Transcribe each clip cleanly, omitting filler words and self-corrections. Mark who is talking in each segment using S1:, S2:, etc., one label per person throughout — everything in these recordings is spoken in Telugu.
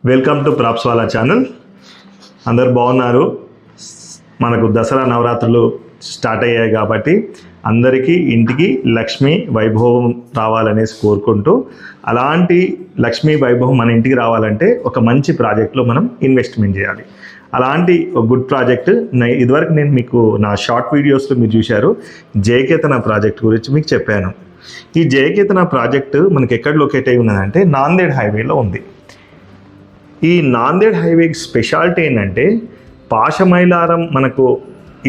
S1: వెల్కమ్ టు ప్రాప్స్ వాలా ఛానల్. అందరు బాగున్నారు. మనకు దసరా నవరాత్రులు స్టార్ట్ అయ్యాయి కాబట్టి అందరికీ ఇంటికి లక్ష్మీ వైభవం రావాలనేసి కోరుకుంటూ, అలాంటి లక్ష్మీ వైభవం మన ఇంటికి రావాలంటే ఒక మంచి ప్రాజెక్ట్లో మనం ఇన్వెస్ట్మెంట్ చేయాలి. అలాంటి ఒక గుడ్ ప్రాజెక్ట్ ఇదివరకు నేను మీకు నా షార్ట్ వీడియోస్లో మీరు చూశారు. జయకేతన ప్రాజెక్ట్ గురించి మీకు చెప్పాను. ఈ జయకేతన ప్రాజెక్టు మనకి ఎక్కడ లొకేట్ అయి ఉన్నదంటే నాందేడ్ హైవేలో ఉంది. ఈ నాందేడ్ హైవే స్పెషాలిటీ ఏంటంటే పాషమైలారం మనకు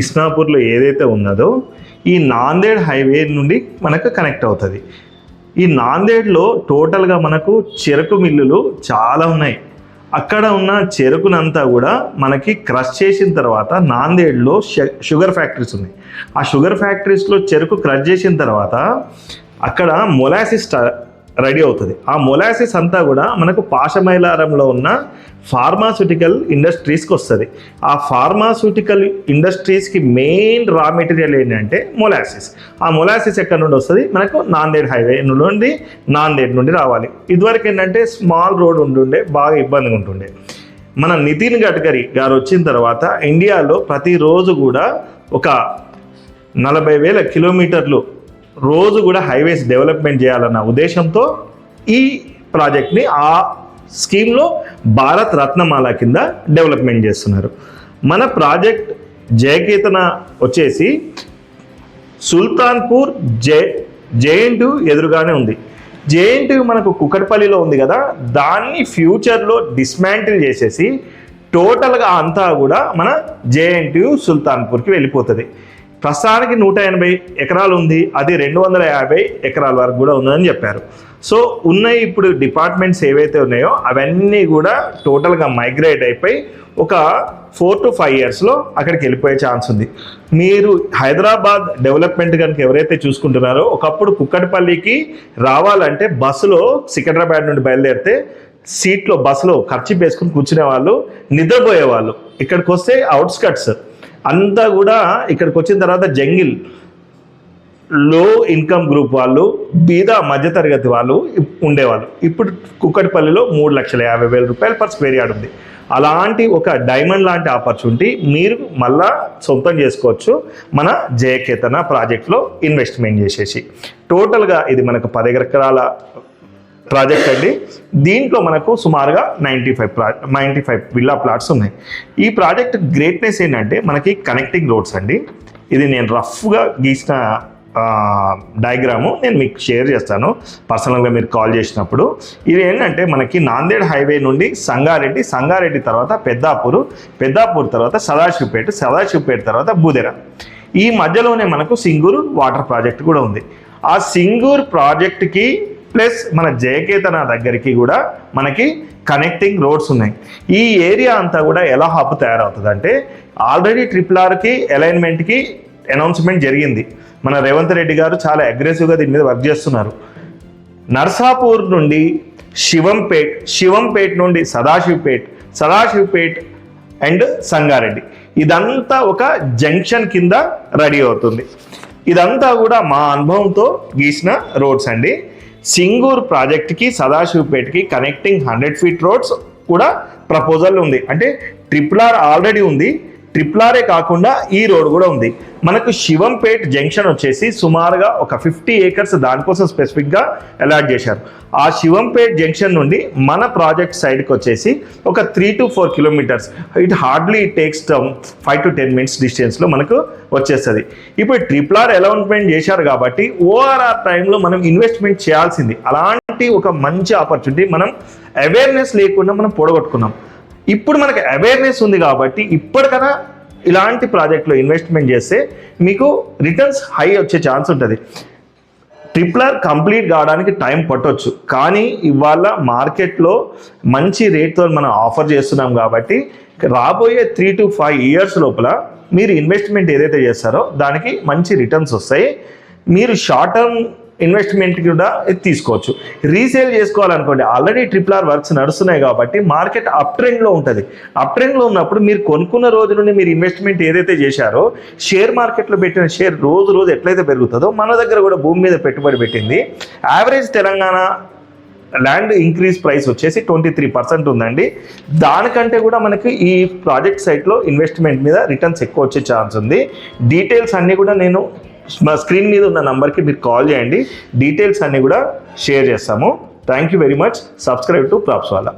S1: ఇస్నాపూర్లో ఏదైతే ఉన్నదో ఈ నాందేడ్ హైవే నుండి మనకు కనెక్ట్ అవుతుంది. ఈ నాందేడ్లో టోటల్గా మనకు చెరకు మిల్లులు చాలా ఉన్నాయి. అక్కడ ఉన్న చెరుకునంతా కూడా మనకి క్రష్ చేసిన తర్వాత నాందేడ్లో షుగర్ ఫ్యాక్టరీస్ ఉన్నాయి. ఆ షుగర్ ఫ్యాక్టరీస్లో చెరుకు క్రష్ చేసిన తర్వాత అక్కడ మొలాసిస్ రెడీ అవుతుంది. ఆ మొలాసిస్ అంతా కూడా మనకు పాషమైలారంలో ఉన్న ఫార్మాస్యూటికల్ ఇండస్ట్రీస్కి వస్తుంది. ఆ ఫార్మాస్యూటికల్ ఇండస్ట్రీస్కి మెయిన్ రా మెటీరియల్ ఏంటంటే మొలాసిస్. ఆ మొలాసిస్ ఎక్కడి నుండి వస్తుంది? మనకు నాందేడ్ హైవే నుండి నాందేడ్ నుండి రావాలి. ఇదివరకు ఏంటంటే స్మాల్ రోడ్ ఉంటుండే, బాగా ఇబ్బందిగా ఉంటుండే. మన నితిన్ గడ్కరీ గారు వచ్చిన తర్వాత ఇండియాలో ప్రతిరోజు కూడా ఒక 40,000 కిలోమీటర్లు రోజు కూడా హైవేస్ డెవలప్మెంట్ చేయాలన్న ఉద్దేశంతో ఈ ప్రాజెక్ట్ని ఆ స్కీమ్లో భారత్ రత్నమాల కింద డెవలప్మెంట్ చేస్తున్నారు. మన ప్రాజెక్ట్ జయకేతన వచ్చేసి సుల్తాన్పూర్ జేఎన్టీ ఎదురుగానే ఉంది. జేఎన్టీ మనకు కుకట్పల్లిలో ఉంది కదా, దాన్ని ఫ్యూచర్లో డిస్మాంటిల్ చేసేసి టోటల్గా అంతా కూడా మన జేఎన్టీ సుల్తాన్పూర్కి వెళ్ళిపోతుంది. ప్రస్తుతానికి 180 ఎకరాలు ఉంది, అది 250 ఎకరాల వరకు కూడా ఉందని చెప్పారు. సో ఉన్నాయి ఇప్పుడు డిపార్ట్మెంట్స్ ఏవైతే ఉన్నాయో అవన్నీ కూడా టోటల్గా మైగ్రేట్ అయిపోయి ఒక 4 to 5 ఇయర్స్లో అక్కడికి వెళ్ళిపోయే ఛాన్స్ ఉంది. మీరు హైదరాబాద్ డెవలప్మెంట్ కనుక ఎవరైతే చూసుకుంటున్నారో, ఒకప్పుడు కుక్కట్పల్లికి రావాలంటే బస్సులో సికింద్రాబాద్ నుండి బయలుదేరితే సీట్లో బస్సులో ఖర్చు వేసుకుని కూర్చునే వాళ్ళు, నిద్రపోయేవాళ్ళు. ఇక్కడికి వస్తే అవుట్స్కట్స్ అంతా కూడా ఇక్కడికి వచ్చిన తర్వాత జంగిల్, లో ఇన్కమ్ గ్రూప్ వాళ్ళు, బీద మధ్యతరగతి వాళ్ళు ఉండేవాళ్ళు. ఇప్పుడు కుక్కటిపల్లిలో 3,50,000 రూపాయలు పర్ స్క్వేర్ యార్డ్ ఉంది. అలాంటి ఒక డైమండ్ లాంటి ఆపర్చునిటీ మీరు మళ్ళా సొంతం చేసుకోవచ్చు మన జయకేతన ప్రాజెక్ట్లో ఇన్వెస్ట్మెంట్ చేసేసి. టోటల్గా ఇది మనకు 10 ఎకరాల ప్రాజెక్ట్ అండి. దీంట్లో మనకు సుమారుగా 95 విల్లా ప్లాట్స్ ఉన్నాయి. ఈ ప్రాజెక్ట్ గ్రేట్నెస్ ఏంటంటే మనకి కనెక్టింగ్ రోడ్స్ అండి. ఇది నేను రఫ్గా గీసిన డయాగ్రాము నేను మీకు షేర్ చేస్తాను పర్సనల్గా మీరు కాల్ చేసినప్పుడు. ఇది ఏంటంటే మనకి నాందేడ్ హైవే నుండి సంగారెడ్డి తర్వాత పెద్దాపూర్ తర్వాత సదాశివపేట తర్వాత బూదెర. ఈ మధ్యలోనే మనకు సింగూరు వాటర్ ప్రాజెక్ట్ కూడా ఉంది. ఆ సింగూరు ప్రాజెక్ట్కి ప్లస్ మన జయకేతన దగ్గరికి కూడా మనకి కనెక్టింగ్ రోడ్స్ ఉన్నాయి. ఈ ఏరియా అంతా కూడా ఎలా హబ్ తయారవుతుంది అంటే ఆల్రెడీ RRRకి అలైన్మెంట్కి అనౌన్స్మెంట్ జరిగింది. మన రేవంత్ రెడ్డి గారు చాలా అగ్రెసివ్గా దీని మీద వర్క్ చేస్తున్నారు. నర్సాపూర్ నుండి శివంపేట్ నుండి సదాశివపేట్ అండ్ సంగారెడ్డి, ఇదంతా ఒక జంక్షన్ కింద రెడీ అవుతుంది. ఇదంతా కూడా మా అనుభవంతో గీసిన రోడ్స్ అండి. సింగూర్ ప్రాజెక్ట్కి సదాశివపేటకి కనెక్టింగ్ 100 feet రోడ్స్ కూడా ప్రపోజల్ ఉంది. అంటే RRR ఆల్రెడీ ఉంది, RRR కాకుండా ఈ రోడ్ కూడా ఉంది. మనకు శివంపేట్ జంక్షన్ వచ్చేసి సుమారుగా ఒక 50 acres దానికోసం స్పెసిఫిక్గా అలాట్ చేశారు. ఆ శివంపేట్ జంక్షన్ నుండి మన ప్రాజెక్ట్ సైడ్కి వచ్చేసి ఒక 3 to 4 kilometers. It hardly takes 5 to 10 minutes డిస్టెన్స్లో మనకు వచ్చేస్తుంది. ఇప్పుడు RRR అలౌన్స్మెంట్ చేశారు కాబట్టి ORR టైంలో మనం ఇన్వెస్ట్మెంట్ చేయాల్సింది. అలాంటి ఒక మంచి ఆపర్చునిటీ మనం అవేర్నెస్ లేకుండా మనం పొడగొట్టుకున్నాం. ఇప్పుడు మనకు అవేర్నెస్ ఉంది కాబట్టి ఇప్పటికైనా ఇలాంటి ప్రాజెక్ట్లో ఇన్వెస్ట్మెంట్ చేస్తే మీకు రిటర్న్స్ హై వచ్చే ఛాన్స్ ఉంటుంది. RRR కంప్లీట్ కావడానికి టైం పట్టవచ్చు, కానీ ఇవాళ మార్కెట్లో మంచి రేట్తో మనం ఆఫర్ చేస్తున్నాం కాబట్టి రాబోయే 3 to 5 years లోపల మీరు ఇన్వెస్ట్మెంట్ ఏదైతే చేస్తారో దానికి మంచి రిటర్న్స్ వస్తాయి. మీరు షార్ట్ టర్మ్ ఇన్వెస్ట్మెంట్ కూడా తీసుకోవచ్చు. రీసేల్ చేసుకోవాలనుకోండి, ఆల్రెడీ RRR వర్క్స్ నడుస్తున్నాయి కాబట్టి మార్కెట్ అప్ ట్రెండ్లో ఉంటుంది. అప్ ట్రెండ్లో ఉన్నప్పుడు మీరు కొనుక్కున్న రోజు నుండి మీరు ఇన్వెస్ట్మెంట్ ఏదైతే చేశారో షేర్ మార్కెట్లో పెట్టిన షేర్ రోజు ఎట్లయితే పెరుగుతుందో మన దగ్గర కూడా భూమి మీద పెట్టుబడి పెట్టింది average Telangana land increase price వచ్చేసి 23% ఉందండి. దానికంటే కూడా మనకి ఈ ప్రాజెక్ట్ సైట్లో ఇన్వెస్ట్మెంట్ మీద రిటర్న్స్ ఎక్కువ వచ్చే ఛాన్స్ ఉంది. డీటెయిల్స్ అన్నీ కూడా నేను మా స్క్రీన్ మీద ఉన్న నంబర్కి మీరు కాల్ చేయండి, డీటెయిల్స్ అన్నీ కూడా షేర్ చేస్తాము. Thank you very much. Subscribe to ప్రాప్స్వాలా.